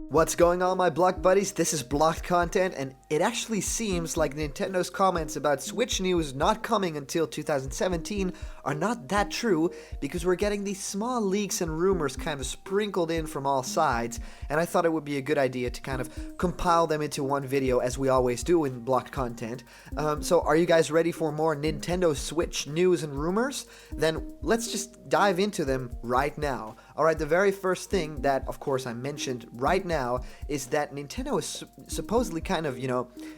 What's going on, my block buddies? This is blocked content, and it actually seems like Nintendo's comments about Switch news not coming until 2017 are not that true, because we're getting these small leaks and rumors kind of sprinkled in from all sides, and I thought it would be a good idea to kind of compile them into one video, as we always do in blocked content. So are you guys ready for more Nintendo Switch news and rumors? Then let's just dive into them right now. Alright, the very first thing that, of course, I mentioned right now is that Nintendo is supposedly kind of,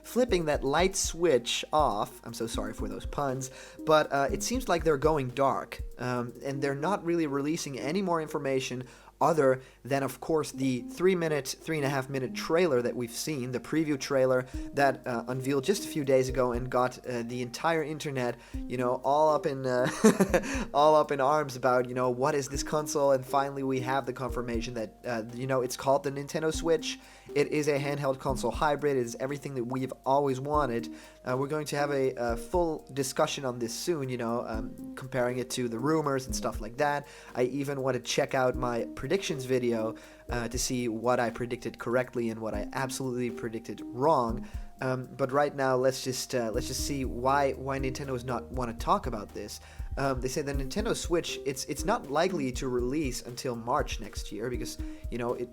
flipping that light switch off. I'm so sorry for those puns, but it seems like they're going dark, and they're not really releasing any more information other than, of course, the 3.5 minute trailer that we've seen, the preview trailer that unveiled just a few days ago and got the entire internet, all up in all up in arms about, what is this console? And finally, we have the confirmation that it's called the Nintendo Switch. It is a handheld console hybrid. It is everything that we've always wanted. We're going to have a full discussion on this soon, comparing it to the rumors and stuff like that. I even want to check out my predictions video to see what I predicted correctly and what I absolutely predicted wrong. But right now, let's just see why Nintendo does not want to talk about this. They say the Nintendo Switch, it's not likely to release until March next year because,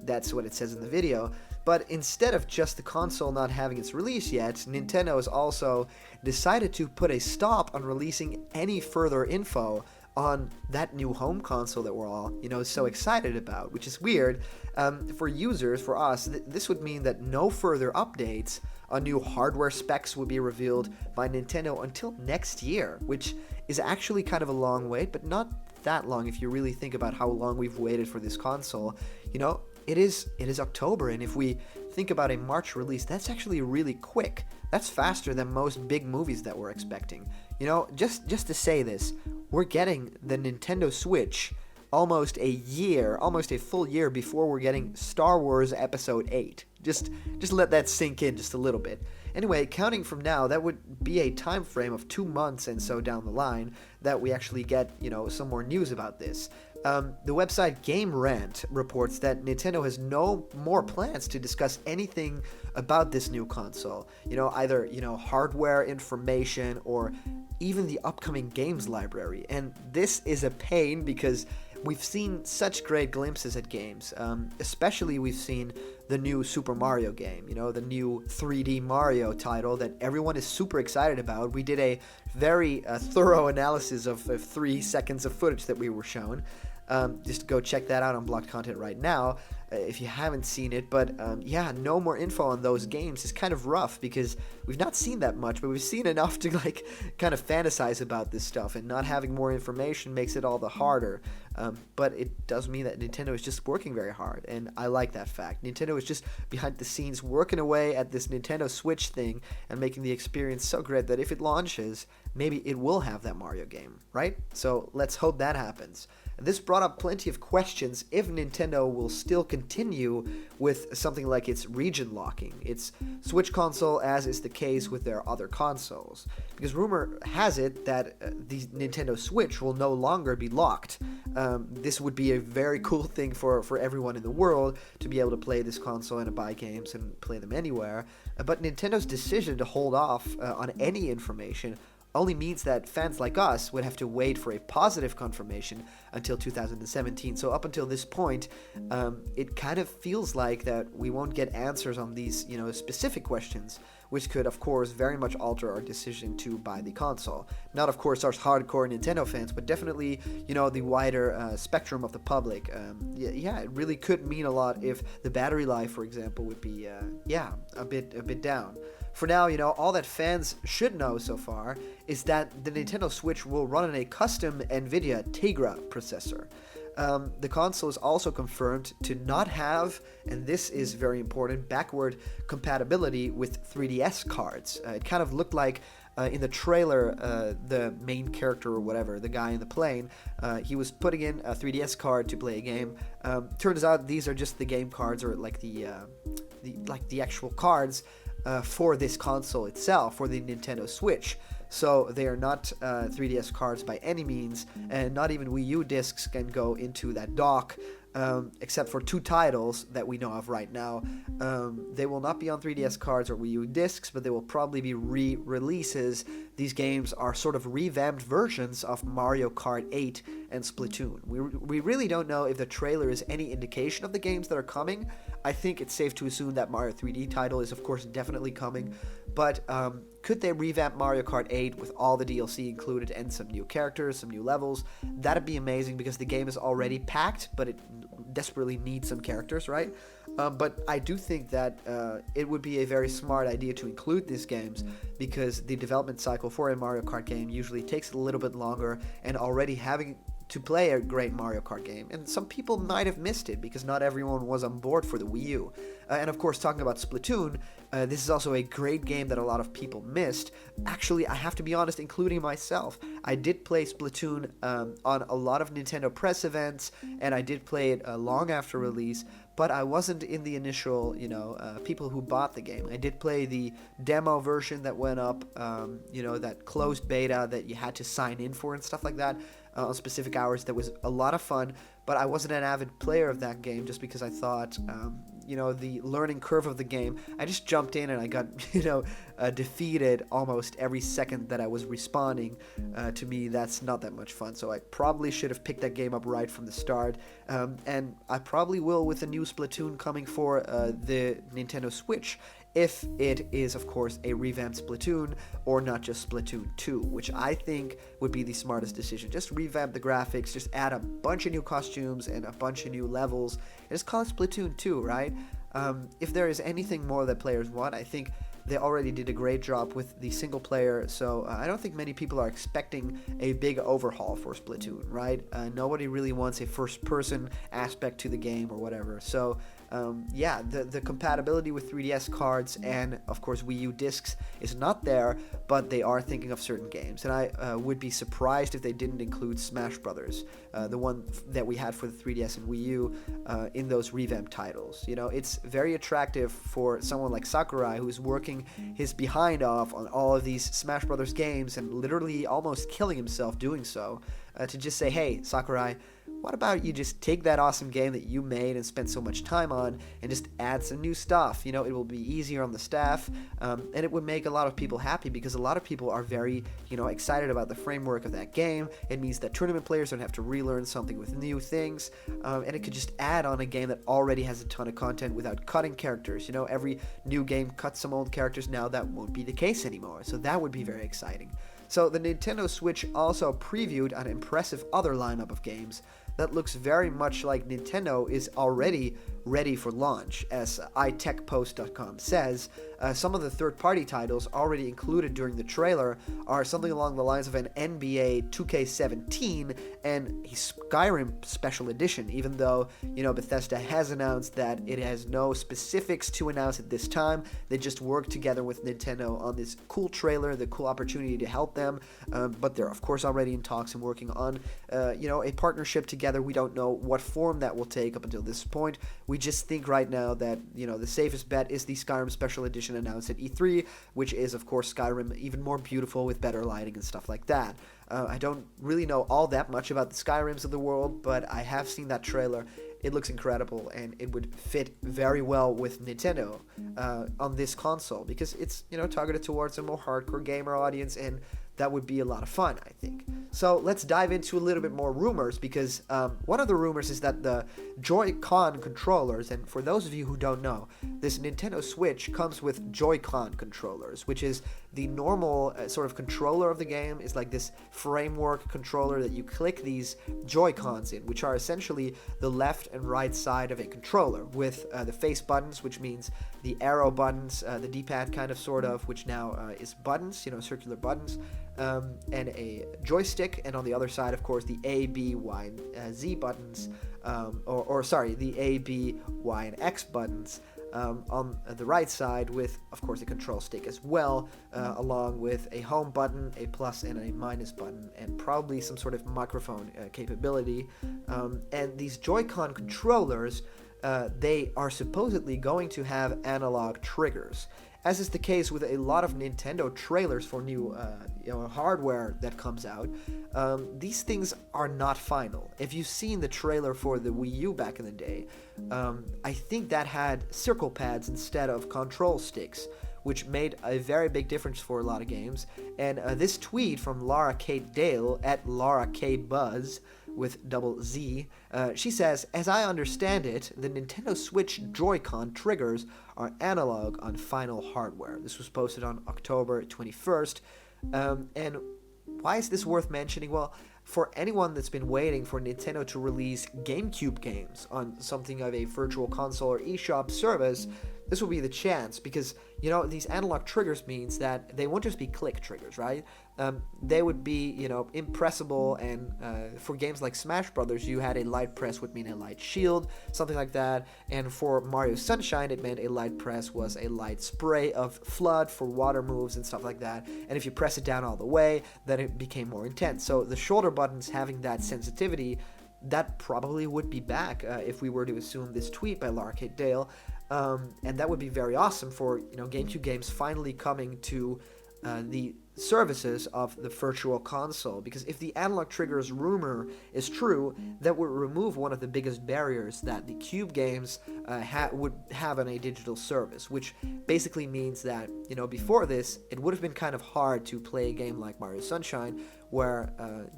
that's what it says in the video. But instead of just the console not having its release yet, Nintendo has also decided to put a stop on releasing any further info on that new home console that we're all, so excited about, which is weird. For users, for us, this would mean that no further updates on new hardware specs would be revealed by Nintendo until next year, which is actually kind of a long wait, but not that long if you really think about how long we've waited for this console. It is October, and if we think about a March release, that's actually really quick. That's faster than most big movies that we're expecting. Just to say this, we're getting the Nintendo Switch almost a full year before we're getting Star Wars Episode 8. Just let that sink in just a little bit. Anyway, counting from now, that would be a time frame of 2 months and so down the line that we actually get, some more news about this. The website Game Rant reports that Nintendo has no more plans to discuss anything about this new console. Either, hardware information or even the upcoming games library. And this is a pain because we've seen such great glimpses at games. Especially we've seen the new Super Mario game, the new 3D Mario title that everyone is super excited about. We did a very thorough analysis of 3 seconds of footage that we were shown. Just go check that out on blocked content right now if you haven't seen it. But no more info on those games is kind of rough because we've not seen that much, but we've seen enough to kind of fantasize about this stuff, and not having more information makes it all the harder. But it does mean that Nintendo is just working very hard, and I like that fact. Nintendo is just behind the scenes working away at this Nintendo Switch thing and making the experience so great that if it launches, maybe it will have that Mario game, right? So let's hope that happens. This brought up plenty of questions if Nintendo will still continue with something like its region locking, its Switch console, as is the case with their other consoles. Because rumor has it that the Nintendo Switch will no longer be locked. This would be a very cool thing for everyone in the world to be able to play this console and buy games and play them anywhere. But Nintendo's decision to hold off on any information only means that fans like us would have to wait for a positive confirmation until 2017. So up until this point, it kind of feels like that we won't get answers on these, specific questions, which could, of course, very much alter our decision to buy the console. Not, of course, our hardcore Nintendo fans, but definitely, the wider spectrum of the public. It really could mean a lot if the battery life, for example, would be, a bit down. For now, all that fans should know so far is that the Nintendo Switch will run on a custom NVIDIA Tegra processor. The console is also confirmed to not have, and this is very important, backward compatibility with 3DS cards. It kind of looked like in the trailer, the main character or whatever, the guy in the plane, he was putting in a 3DS card to play a game. Turns out these are just the game cards, or like the actual cards for this console itself, for the Nintendo Switch. So they are not 3DS cards by any means, and not even Wii U discs can go into that dock. except for 2 titles that we know of right now. They will not be on 3DS cards or Wii U discs, but they will probably be re-releases. These games are sort of revamped versions of Mario Kart 8 and Splatoon. We really don't know if the trailer is any indication of the games that are coming. I think it's safe to assume that Mario 3D title is, of course, definitely coming. But could they revamp Mario Kart 8 with all the DLC included and some new characters, some new levels? That'd be amazing because the game is already packed, but it desperately needs some characters, right? But I do think that it would be a very smart idea to include these games because the development cycle for a Mario Kart game usually takes a little bit longer, and already having to play a great Mario Kart game. And some people might have missed it because not everyone was on board for the Wii U. And of course, talking about Splatoon, this is also a great game that a lot of people missed. Actually, I have to be honest, including myself. I did play Splatoon on a lot of Nintendo press events, and I did play it long after release, but I wasn't in the initial, people who bought the game. I did play the demo version that went up, that closed beta that you had to sign in for and stuff like that on specific hours. That was a lot of fun, but I wasn't an avid player of that game just because I thought, the learning curve of the game, I just jumped in and I got, defeated almost every second that I was respawning. To me, that's not that much fun, so I probably should have picked that game up right from the start, and I probably will with the new Splatoon coming for the Nintendo Switch, if it is, of course, a revamped Splatoon or not just Splatoon 2, which I think would be the smartest decision. Just revamp the graphics, just add a bunch of new costumes and a bunch of new levels, and just call it Splatoon 2, right? If there is anything more that players want, I think they already did a great job with the single player, so I don't think many people are expecting a big overhaul for Splatoon, right? Nobody really wants a first-person aspect to the game or whatever, so the compatibility with 3DS cards and, of course, Wii U discs is not there, but they are thinking of certain games, and I would be surprised if they didn't include Smash Brothers, the one that we had for the 3DS and Wii U, in those revamped titles. It's very attractive for someone like Sakurai, who's working his behind off on all of these Smash Brothers games and literally almost killing himself doing so, to just say, hey, Sakurai, what about you just take that awesome game that you made and spent so much time on and just add some new stuff? It will be easier on the staff, and it would make a lot of people happy because a lot of people are very, excited about the framework of that game. It means that tournament players don't have to relearn something with new things, and it could just add on a game that already has a ton of content without cutting characters. Every new game cuts some old characters. Now that won't be the case anymore, so that would be very exciting. So the Nintendo Switch also previewed an impressive other lineup of games that looks very much like Nintendo is already ready for launch. As iTechPost.com says, some of the third-party titles already included during the trailer are something along the lines of an NBA 2K17 and a Skyrim Special Edition, even though, Bethesda has announced that it has no specifics to announce at this time. They just worked together with Nintendo on this cool trailer, the cool opportunity to help them, but they're, of course, already in talks and working on, a partnership together. We don't know what form that will take up until this point. We just think right now that, the safest bet is the Skyrim Special Edition announced at E3, which is, of course, Skyrim even more beautiful with better lighting and stuff like that. I don't really know all that much about the Skyrims of the world, but I have seen that trailer. It looks incredible, and it would fit very well with Nintendo on this console because it's, targeted towards a more hardcore gamer audience, and that would be a lot of fun, I think. So let's dive into a little bit more rumors because one of the rumors is that the Joy-Con controllers, and for those of you who don't know, this Nintendo Switch comes with Joy-Con controllers, which is the normal sort of controller of the game, is like this framework controller that you click these Joy-Cons in, which are essentially the left and right side of a controller with the face buttons, which means the arrow buttons, the D-pad kind of sort of, which now is buttons, circular buttons, and a joystick, and on the other side, of course, the A, B, Y, and Z buttons, the A, B, Y, and X buttons on the right side with, of course, a control stick as well, along with a home button, a plus and a minus button, and probably some sort of microphone capability. And these Joy-Con controllers, they are supposedly going to have analog triggers. as is the case with a lot of Nintendo trailers for new hardware that comes out, these things are not final. If you've seen the trailer for the Wii U back in the day, I think that had circle pads instead of control sticks, which made a very big difference for a lot of games. And this tweet from Lara Kate Dale at Lara K Buzz with double Z, she says, "As I understand it, the Nintendo Switch Joy-Con triggers are analog on final hardware." This was posted on October 21st. And why is this worth mentioning? Well, for anyone that's been waiting for Nintendo to release GameCube games on something of a virtual console or eShop service, this will be the chance, because, these analog triggers means that they won't just be click triggers, right? They would be, impressible, and for games like Smash Brothers, you had a light press would mean a light shield, something like that, and for Mario Sunshine, it meant a light press was a light spray of FLUDD for water moves and stuff like that, and if you press it down all the way, then it became more intense. So the shoulder buttons having that sensitivity, that probably would be back if we were to assume this tweet by Lara Kate Dale, and that would be very awesome for GameCube games finally coming to the services of the virtual console, because if the analog triggers rumor is true, that would remove one of the biggest barriers that the Cube games would have on a digital service, which basically means that before this it would have been kind of hard to play a game like Mario Sunshine, where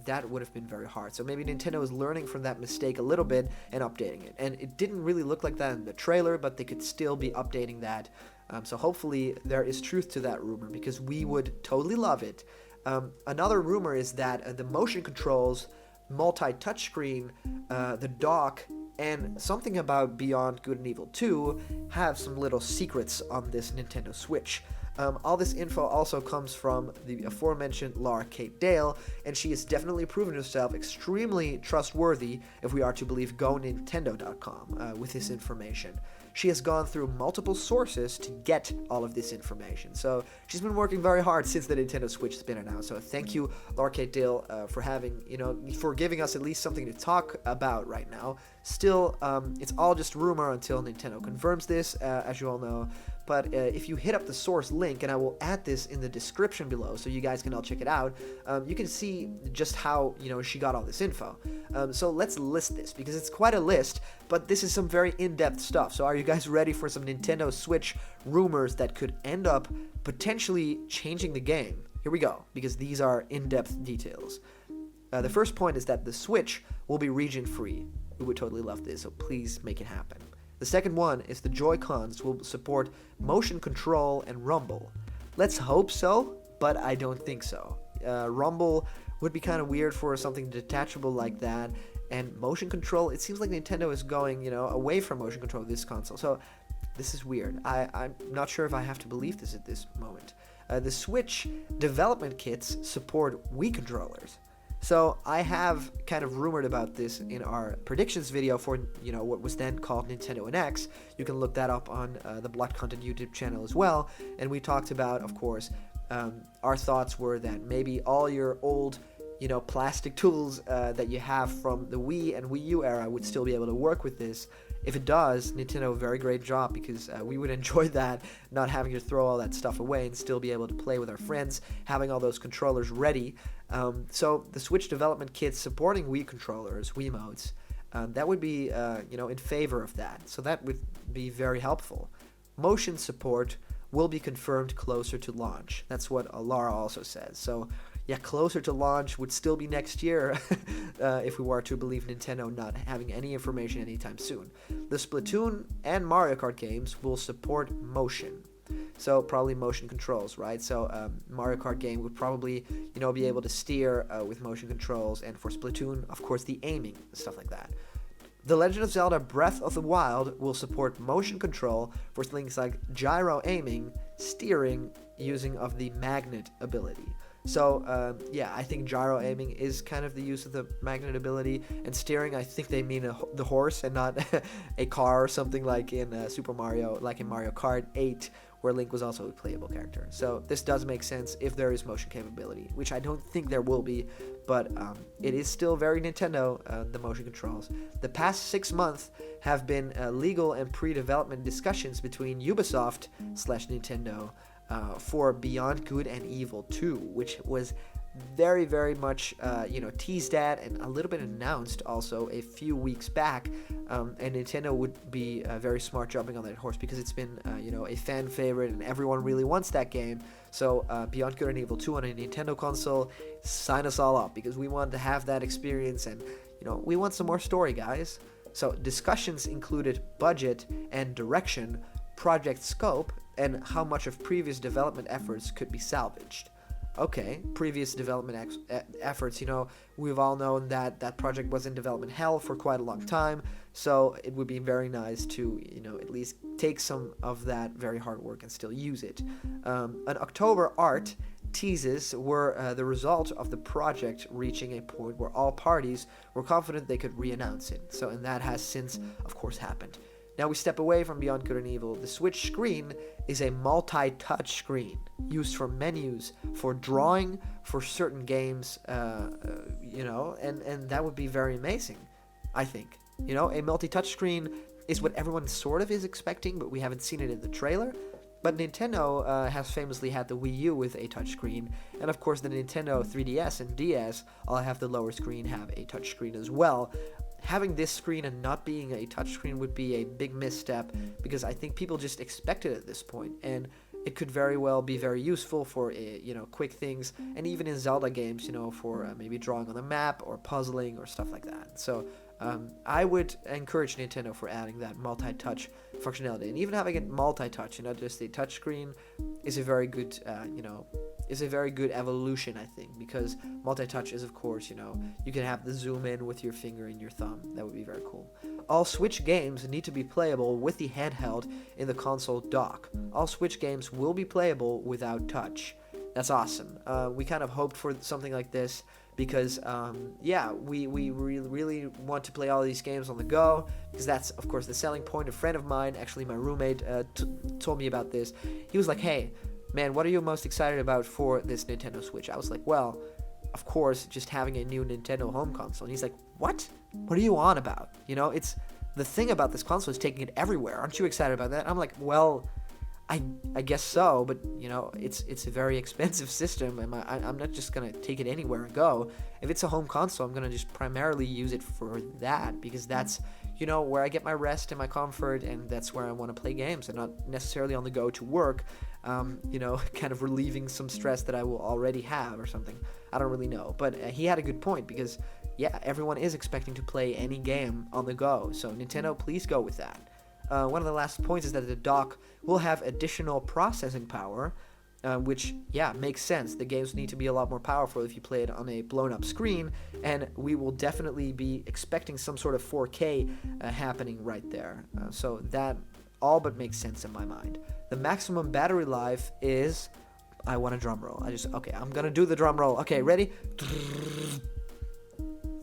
that would have been very hard. So maybe Nintendo is learning from that mistake a little bit and updating it, and it didn't really look like that in the trailer, but they could still be updating that. So hopefully there is truth to that rumor, because we would totally love it. Another rumor is that the motion controls, multi-touch screen, the dock, and something about Beyond Good and Evil 2 have some little secrets on this Nintendo Switch. All this info also comes from the aforementioned Lara Kate Dale, and she has definitely proven herself extremely trustworthy, if we are to believe GoNintendo.com, with this information. She has gone through multiple sources to get all of this information, so she's been working very hard since the Nintendo Switch has been announced. So thank you, Lara Kate Dale, for having, for giving us at least something to talk about right now. Still, it's all just rumor until Nintendo confirms this, as you all know. But if you hit up the source link, and I will add this in the description below so you guys can all check it out, you can see just how, she got all this info. So let's list this, because it's quite a list, but this is some very in-depth stuff. So are you guys ready for some Nintendo Switch rumors that could end up potentially changing the game? Here we go, because these are in-depth details. The first point is that the Switch will be region-free. We would totally love this, so please make it happen. The second one is the Joy-Cons will support motion control and rumble. Let's hope so, but I don't think so. Rumble would be kind of weird for something detachable like that, and motion control, it seems like Nintendo is going, away from motion control of this console, so this is weird. I'm not sure if I have to believe this at this moment. The Switch development kits support Wii controllers. So I have kind of rumored about this in our predictions video for, what was then called Nintendo NX. You can look that up on the Blood Content YouTube channel as well. And we talked about, of course, our thoughts were that maybe all your old, plastic tools that you have from the Wii and Wii U era would still be able to work with this. If it does, Nintendo, a very great job, because we would enjoy that, not having to throw all that stuff away and still be able to play with our friends, having all those controllers ready. So the Switch development kits supporting Wii controllers, Wiimotes, that would be, in favor of that. So that would be very helpful. Motion support will be confirmed closer to launch. That's what Lara also says. So yeah, closer to launch would still be next year if we were to believe Nintendo not having any information anytime soon. The Splatoon and Mario Kart games will support motion. So probably motion controls, right? So Mario Kart game would probably, be able to steer with motion controls, and for Splatoon, of course, the aiming, stuff like that. The Legend of Zelda Breath of the Wild will support motion control for things like gyro aiming, steering, using of the magnet ability. So yeah, I think gyro aiming is kind of the use of the magnet ability, and steering, I think they mean the horse and not a car or something like in Super Mario, like in Mario Kart 8, where Link was also a playable character. So this does make sense if there is motion capability, which I don't think there will be, but it is still very Nintendo, the motion controls. The past 6 months have been legal and pre-development discussions between Ubisoft/Nintendo for Beyond Good and Evil 2, which was very, very much, teased at and a little bit announced also a few weeks back, and Nintendo would be very smart jumping on that horse because it's been, a fan favorite and everyone really wants that game. So Beyond Good and Evil 2 on a Nintendo console, sign us all up because we want to have that experience and, we want some more story, guys. So discussions included budget and direction, project scope, and how much of previous development efforts could be salvaged. Okay, previous development efforts, we've all known that that project was in development hell for quite a long time, so it would be very nice to, at least take some of that very hard work and still use it. An October art teases were the result of the project reaching a point where all parties were confident they could re-announce it. So, and that has since, of course, happened. Now we step away from Beyond Good and Evil. The Switch screen is a multi-touch screen used for menus, for drawing, for certain games, and that would be very amazing, I think. A multi-touch screen is what everyone sort of is expecting, but we haven't seen it in the trailer. But Nintendo has famously had the Wii U with a touchscreen, and of course the Nintendo 3DS and DS all have the lower screen have a touchscreen as well. Having this screen and not being a touchscreen would be a big misstep because I think people just expect it at this point, and it could very well be very useful for quick things, and even in Zelda games, for maybe drawing on the map or puzzling or stuff like that. So I would encourage Nintendo for adding that multi-touch functionality, and even having it multi-touch, not just a touchscreen, is a very good is a very good evolution, I think, because multi-touch is, of course, you can have the zoom in with your finger and your thumb. That would be very cool. All Switch games need to be playable with the handheld in the console dock. All Switch games will be playable without touch. That's awesome. We kind of hoped for something like this because, we really want to play all these games on the go, because that's, of course, the selling point. A friend of mine, actually my roommate, told me about this. He was like, hey, man, what are you most excited about for this Nintendo Switch? I was like, well, of course, just having a new Nintendo home console. And he's like, what? What are you on about? It's the thing about this console is taking it everywhere. Aren't you excited about that? I'm like, well, I guess so, but it's a very expensive system, and I'm not just gonna take it anywhere and go. If it's a home console, I'm gonna just primarily use it for that, because that's where I get my rest and my comfort, and that's where I want to play games, and not necessarily on the go to work. Kind of relieving some stress that I will already have or something. I don't really know, but he had a good point, because everyone is expecting to play any game on the go. So Nintendo, please go with that. One of the last points is that the dock will have additional processing power, which, makes sense. The games need to be a lot more powerful if you play it on a blown-up screen, and we will definitely be expecting some sort of 4K happening right there. So that all but makes sense in my mind. The maximum battery life is... I want a drum roll. I'm going to do the drum roll. Okay, ready?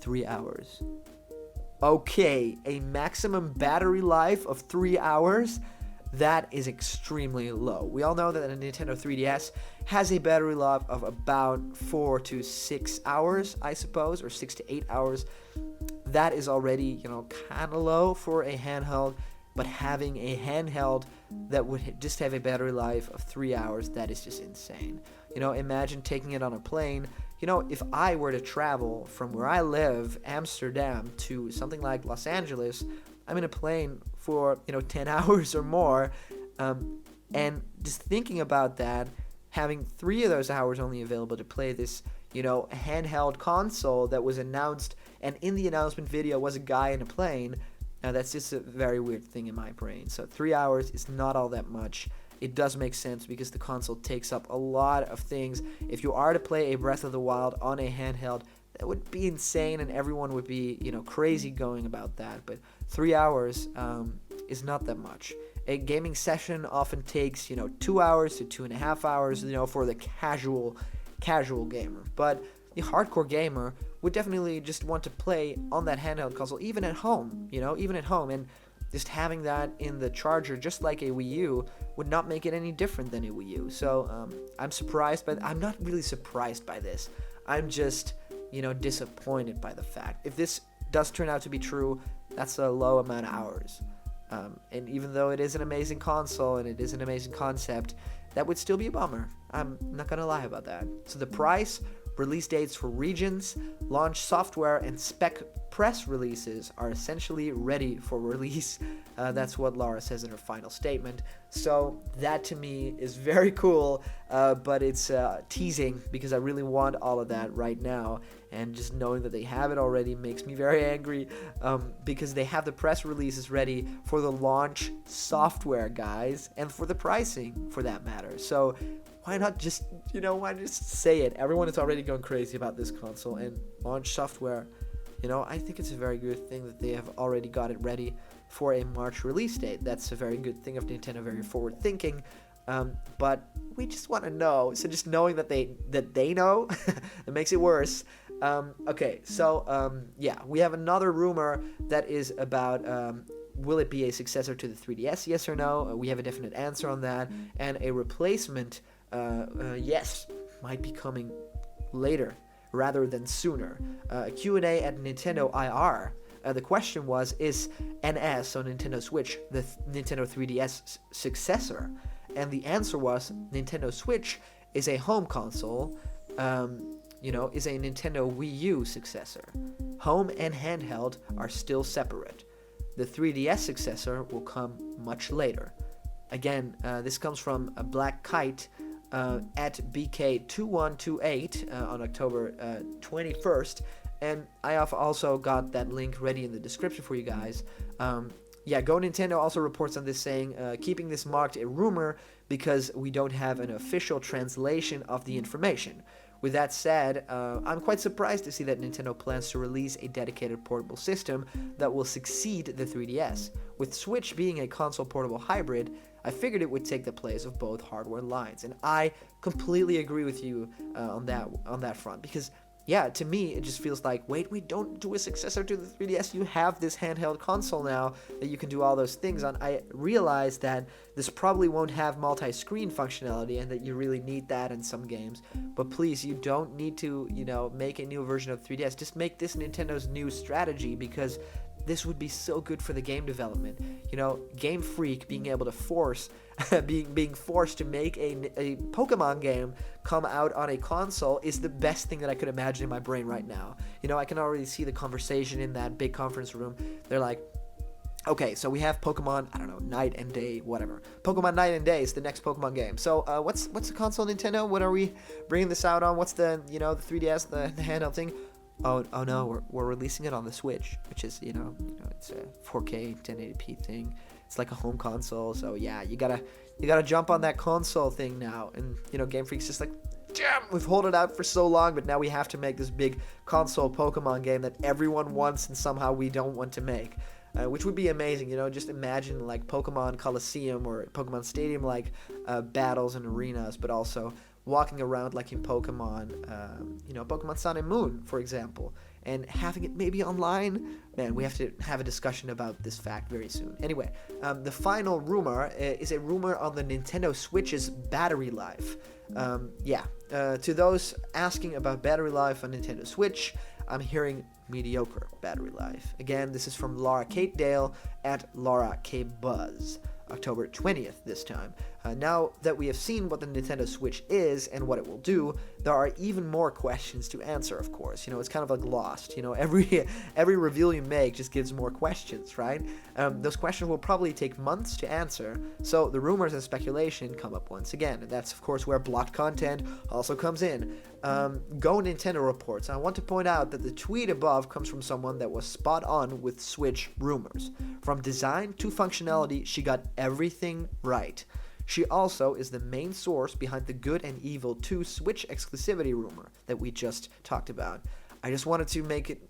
3 hours. Okay, a maximum battery life of 3 hours? That is extremely low. We all know that a Nintendo 3DS has a battery life of about 4 to 6 hours, I suppose, or 6 to 8 hours. That is already, kind of low for a handheld, but having a handheld that would just have a battery life of 3 hours, that is just insane. Imagine taking it on a plane. If I were to travel from where I live, Amsterdam, to something like Los Angeles, I'm in a plane for, 10 hours or more, and just thinking about that, having 3 of those hours only available to play this, handheld console that was announced, and in the announcement video was a guy in a plane, that's just a very weird thing in my brain. So 3 hours is not all that much. It does make sense because the console takes up a lot of things. If you are to play a Breath of the Wild on a handheld, that would be insane, and everyone would be, crazy going about that. But 3 hours is not that much. A gaming session often takes, 2 hours to 2.5 hours, for the casual gamer. But the hardcore gamer would definitely just want to play on that handheld console, even at home, and just having that in the charger, just like a Wii U, would not make it any different than a Wii U. So I'm not really surprised by this. I'm just, disappointed by the fact. If this does turn out to be true, that's a low amount of hours. And even though it is an amazing console and it is an amazing concept, that would still be a bummer. I'm not gonna lie about that. So the price, release dates for regions, launch software, and spec press releases are essentially ready for release. That's what Laura says in her final statement. So that to me is very cool, but it's teasing because I really want all of that right now. And just knowing that they have it already makes me very angry, because they have the press releases ready for the launch software, guys, and for the pricing, for that matter. So why not just say it? Everyone is already going crazy about this console, and launch software, I think it's a very good thing that they have already got it ready for a March release date. That's a very good thing of Nintendo, very forward thinking. But we just want to know. So just knowing that they know, it makes it worse. Okay, so we have another rumor that is about will it be a successor to the 3DS, yes or no? We have a definite answer on that. And a replacement, yes, might be coming later rather than sooner. A Q&A at Nintendo IR. The question was, is NS on Nintendo Switch the Nintendo 3DS successor? And the answer was, Nintendo Switch is a home console, is a Nintendo Wii U successor. Home and handheld are still separate. The 3DS successor will come much later. Again, this comes from a Black Kite at BK2128 on October 21st. And I have also got that link ready in the description for you guys. Go Nintendo also reports on this saying, keeping this marked a rumor because we don't have an official translation of the information. With that said, I'm quite surprised to see that Nintendo plans to release a dedicated portable system that will succeed the 3DS. With Switch being a console portable hybrid, I figured it would take the place of both hardware lines. And I completely agree with you on that front, because to me, it just feels like, wait, don't do a successor to the 3DS. You have this handheld console now that you can do all those things on. I realize that this probably won't have multi-screen functionality and that you really need that in some games. But please, you don't need to, make a new version of 3DS. Just make this Nintendo's new strategy, because this would be so good for the game development. Game Freak being able to being forced to make a Pokemon game come out on a console is the best thing that I could imagine in my brain right now. I can already see the conversation in that big conference room. They're like, okay, so we have Pokemon, I don't know, Night and Day, whatever. Pokemon Night and Day is the next Pokemon game. So what's the console, Nintendo? What are we bringing this out on? What's the, the 3DS, the handheld thing? Oh no, we're releasing it on the Switch, which is, it's a 4K 1080p thing. It's like a home console, so yeah, you gotta jump on that console thing now. And Game Freak's just like, damn, we've held it out for so long, but now we have to make this big console Pokemon game that everyone wants and somehow we don't want to make, which would be amazing. Just imagine like Pokemon Coliseum or Pokemon Stadium like battles and arenas, but also walking around like in Pokemon, Pokemon Sun and Moon, for example, and having it maybe online. Man, we have to have a discussion about this fact very soon. Anyway, the final rumor is a rumor on the Nintendo Switch's battery life. To those asking about battery life on Nintendo Switch, I'm hearing mediocre battery life. Again, this is from Laura Kate Dale at Laura K Buzz. October 20th this time. Now that we have seen what the Nintendo Switch is and what it will do, there are even more questions to answer, of course. It's kind of like Lost. Every reveal you make just gives more questions, right? Those questions will probably take months to answer, so the rumors and speculation come up once again, and that's, of course, where blocked content also comes in. Go Nintendo reports. I want to point out that the tweet above comes from someone that was spot on with Switch rumors. From design to functionality, she got everything right. She also is the main source behind the Good and Evil 2 Switch exclusivity rumor that we just talked about. I just wanted to make it,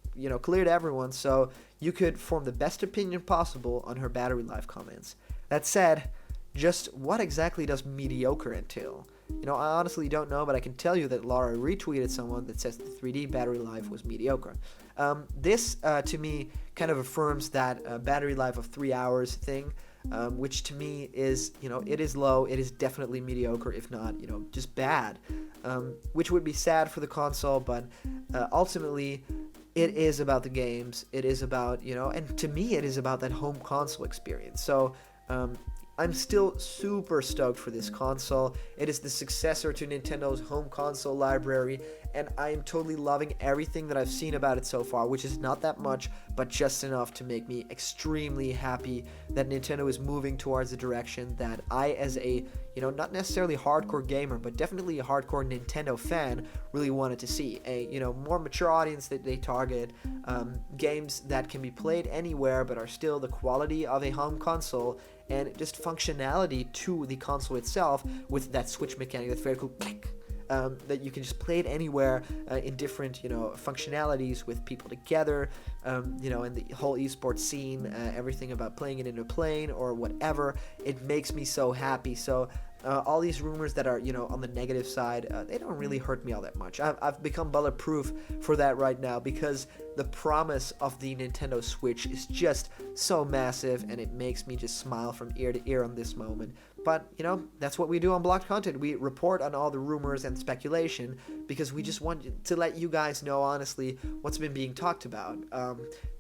clear to everyone so you could form the best opinion possible on her battery life comments. That said, just what exactly does mediocre entail? I honestly don't know, but I can tell you that Laura retweeted someone that says the 3D battery life was mediocre. This, to me, kind of affirms that battery life of 3 hours thing, which to me is, it is low. It is definitely mediocre, if not, just bad, which would be sad for the console, but ultimately, it is about the games. It is about, and to me, it is about that home console experience. So, I'm still super stoked for this console. It is the successor to Nintendo's home console library, and I am totally loving everything that I've seen about it so far, which is not that much, but just enough to make me extremely happy that Nintendo is moving towards a direction that I, as a, not necessarily hardcore gamer, but definitely a hardcore Nintendo fan, really wanted to see. A, more mature audience that they target, games that can be played anywhere but are still the quality of a home console, and just functionality to the console itself with that Switch mechanic that's very cool, that you can just play it anywhere in different, functionalities with people together, and the whole esports scene, everything about playing it in a plane or whatever. It makes me so happy. So all these rumors that are, on the negative side, they don't really hurt me all that much. I've become bulletproof for that right now because the promise of the Nintendo Switch is just so massive, and it makes me just smile from ear to ear on this moment. But, that's what we do on Blocked Content. We report on all the rumors and speculation because we just want to let you guys know, honestly, what's been being talked about.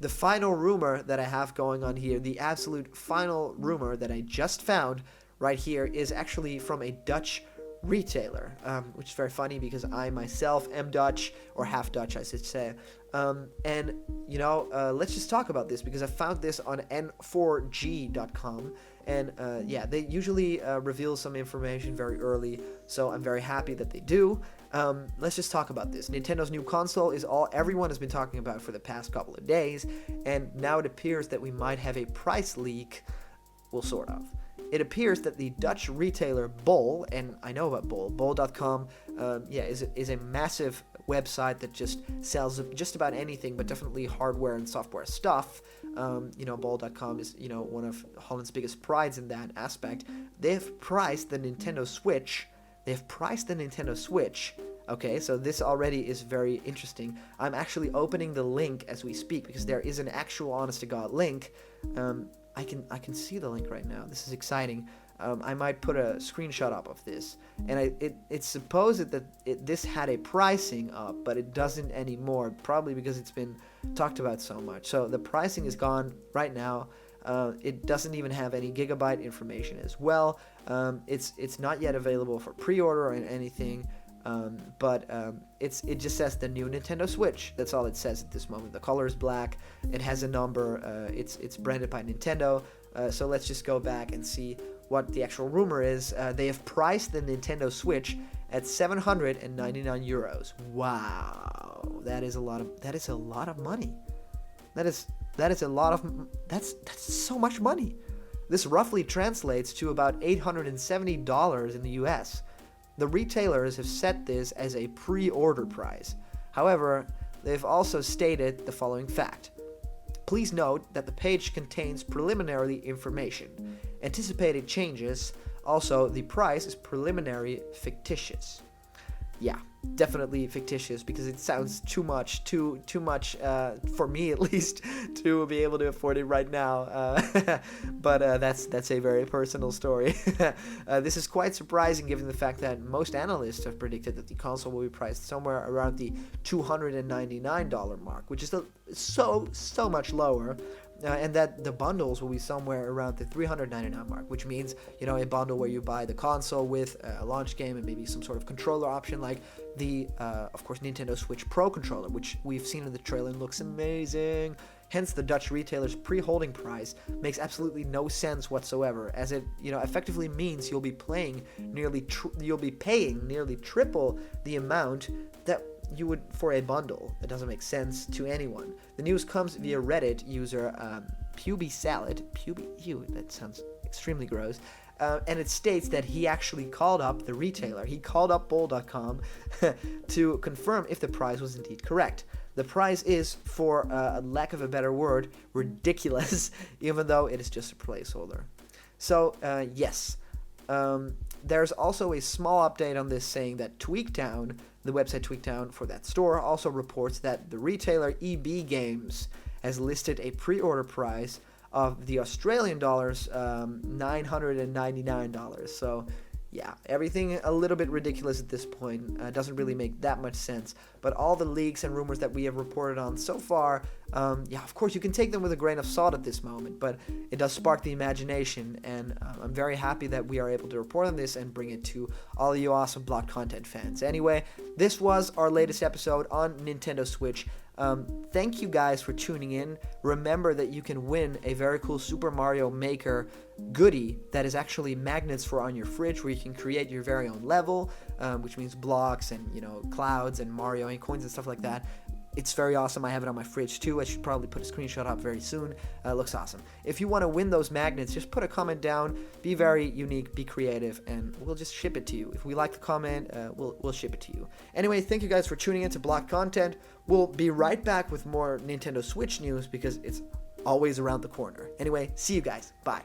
The final rumor that I have going on here, the absolute final rumor that I just found right here, is actually from a Dutch retailer, which is very funny because I myself am Dutch, or half Dutch, I should say. And, let's just talk about this because I found this on n4g.com. And they usually reveal some information very early, so I'm very happy that they do. Let's just talk about this. Nintendo's new console is all everyone has been talking about for the past couple of days, and now it appears that we might have a price leak. Well, sort of. It appears that the Dutch retailer Bol, and I know about Bol, Bol.com, is a massive website that just sells just about anything, but definitely hardware and software stuff. Bol.com is, one of Holland's biggest prides in that aspect. They've priced the Nintendo Switch. Okay, so this already is very interesting. I'm actually opening the link as we speak because there is an actual honest-to-God link. I can see the link right now. This is exciting. I might put a screenshot up of this. And it's supposed that this had a pricing up, but it doesn't anymore, probably because it's been talked about so much. So the pricing is gone right now. It doesn't even have any gigabyte information as well. It's not yet available for pre-order or anything. But it just says the new Nintendo Switch. That's all it says at this moment. The color is black. It has a number. It's branded by Nintendo. So let's just go back and see what the actual rumor is. They have priced the Nintendo Switch at 799 euros. Wow, that is a lot of money. That's so much money. This roughly translates to about $870 in the US. The retailers have set this as a pre-order price. However, they've also stated the following fact. Please note that the page contains preliminary information. Anticipated changes. Also, the price is preliminary fictitious. Yeah, definitely fictitious because it sounds too much for me at least to be able to afford it right now. But that's a very personal story. This is quite surprising given the fact that most analysts have predicted that the console will be priced somewhere around the $299 mark, which is so much lower. And that the bundles will be somewhere around the $399 mark, which means, a bundle where you buy the console with a launch game and maybe some sort of controller option like the, of course, Nintendo Switch Pro controller, which we've seen in the trailer and looks amazing. Hence, the Dutch retailer's pre-holding price makes absolutely no sense whatsoever, as it, effectively means you'll be paying nearly triple the amount that you would for a bundle. That doesn't make sense to anyone. The news comes via Reddit user Puby Salad. That sounds extremely gross. And it states that he actually called up the retailer. He called up Bol.com to confirm if the price was indeed correct. The price is, for a lack of a better word, ridiculous, even though it is just a placeholder. So, yes. there's also a small update on this saying that Tweaktown, the website Tweaktown for that store, also reports that the retailer EB Games has listed a pre-order price of the Australian dollars, $999. So yeah, everything a little bit ridiculous at this point. Doesn't really make that much sense. But all the leaks and rumors that we have reported on so far, yeah, of course, you can take them with a grain of salt at this moment, but it does spark the imagination, and I'm very happy that we are able to report on this and bring it to all of you awesome Blocked Content fans. Anyway, this was our latest episode on Nintendo Switch. Thank you guys for tuning in. Remember that you can win a very cool Super Mario Maker goodie that is actually magnets for on your fridge, where you can create your very own level, which means blocks and, you know, clouds and Mario and coins and stuff like that. It's very awesome. I have it on my fridge too. I should probably put a screenshot up very soon. It looks awesome. If you want to win those magnets, just put a comment down. Be very unique, be creative, and we'll just ship it to you. If we like the comment, we'll ship it to you. Anyway, thank you guys for tuning in to Blocked Content. We'll be right back with more Nintendo Switch news because it's always around the corner. Anyway, see you guys. Bye.